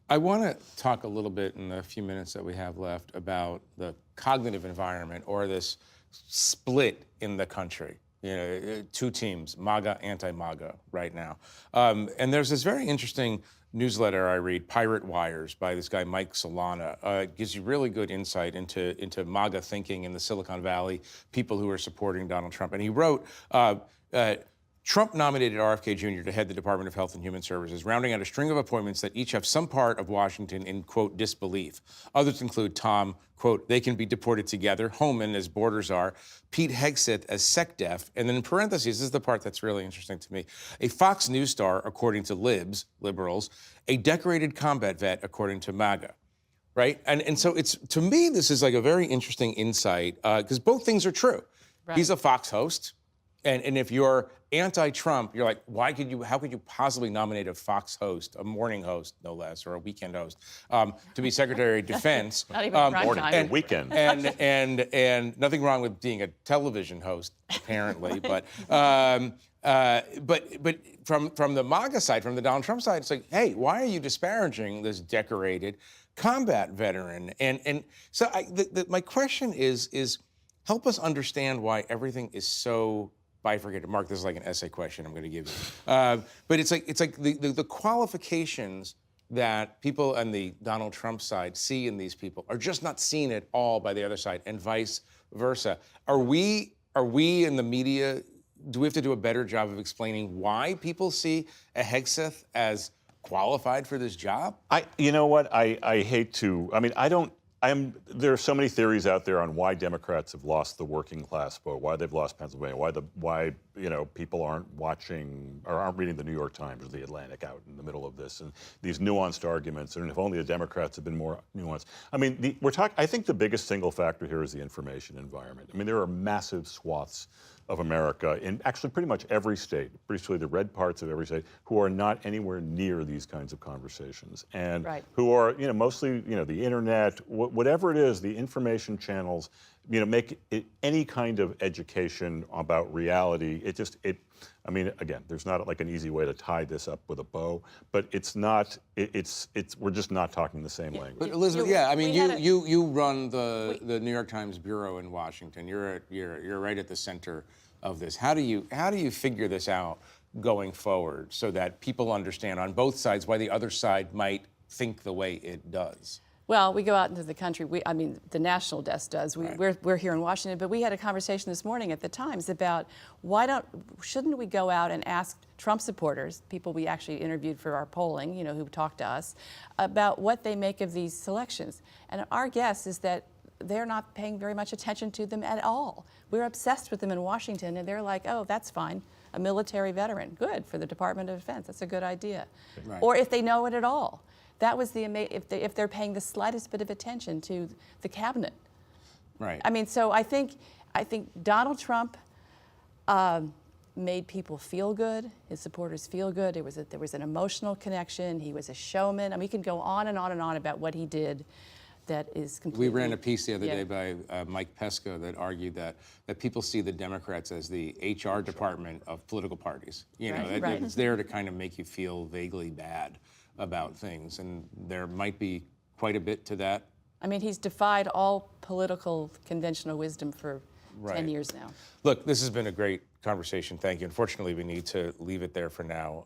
I want to talk a little bit in the few minutes that we have left about the cognitive environment or this split in the country. You know, two teams, MAGA, anti-MAGA, right now. And there's this very interesting newsletter I read, Pirate Wires, by this guy Mike Solana. It gives you really good insight into MAGA thinking in the Silicon Valley, people who are supporting Donald Trump. And he wrote, Trump nominated RFK Jr. to head the Department of Health and Human Services, rounding out a string of appointments that each have some part of Washington in, quote, disbelief. Others include Tom, quote, they can be deported together, Homan as borders are, Pete Hegseth as SecDef, and then in parentheses, this is the part that's really interesting to me, a Fox News star, according to libs, liberals, a decorated combat vet, according to MAGA. Right? And so it's, to me, this is like a very interesting insight, because both things are true. Right. He's a Fox host. And if you're anti-Trump, you're like, how could you possibly nominate a Fox host, a morning host, no less, or a weekend host, to be Secretary of Defense? Not even prime morning, time. and weekend. And nothing wrong with being a television host, apparently, but from the MAGA side, from the Donald Trump side, it's like, hey, why are you disparaging this decorated combat veteran? And so my question is help us understand why everything is so bifurcated. Mark, this is like an essay question I'm going to give you. But it's like the qualifications that people on the Donald Trump side see in these people are just not seen at all by the other side, and vice versa. Are we in the media, do we have to do a better job of explaining why people see a Hegseth as qualified for this job? You know what? I hate to. I mean, there are so many theories out there on why Democrats have lost the working class vote, why they've lost Pennsylvania, why people aren't watching or aren't reading the New York Times or the Atlantic out in the middle of this, and these nuanced arguments. And if only the Democrats had been more nuanced. I mean, I think the biggest single factor here is the information environment. I mean, there are massive swaths of America in actually pretty much every state, basically the red parts of every state, who are not anywhere near these kinds of conversations, and who are, mostly, the internet, whatever it is, the information channels, make it any kind of education about reality. I mean, again, there's not like an easy way to tie this up with a bow, but it's not. We're just not talking the same language. But Elizabeth, I mean, you run the New York Times bureau in Washington. You're right at the center of this. How do you figure this out going forward so that people understand on both sides why the other side might think the way it does? Well, we go out into the country. The national desk does. We're here in Washington, but we had a conversation this morning at the Times about shouldn't we go out and ask Trump supporters, people we actually interviewed for our polling, who talked to us, about what they make of these selections. And our guess is that they're not paying very much attention to them at all. We're obsessed with them in Washington, and they're like, oh, that's fine. A military veteran, good for the Department of Defense. That's a good idea. Right. Or if they know it at all. That was if they're paying the slightest bit of attention to the cabinet. Right. I mean, so I think Donald Trump made people feel good. His supporters feel good. There was an emotional connection. He was a showman. I mean, we can go on and on and on about what he did. That is completely. We ran a piece the other day by Mike Pesca that argued that people see the Democrats as the HR department of political parties. It's there to kind of make you feel vaguely bad about things, and there might be quite a bit to that. I mean, he's defied all political conventional wisdom for 10 years now. Look, this has been a great conversation. Thank you. Unfortunately, we need to leave it there for now.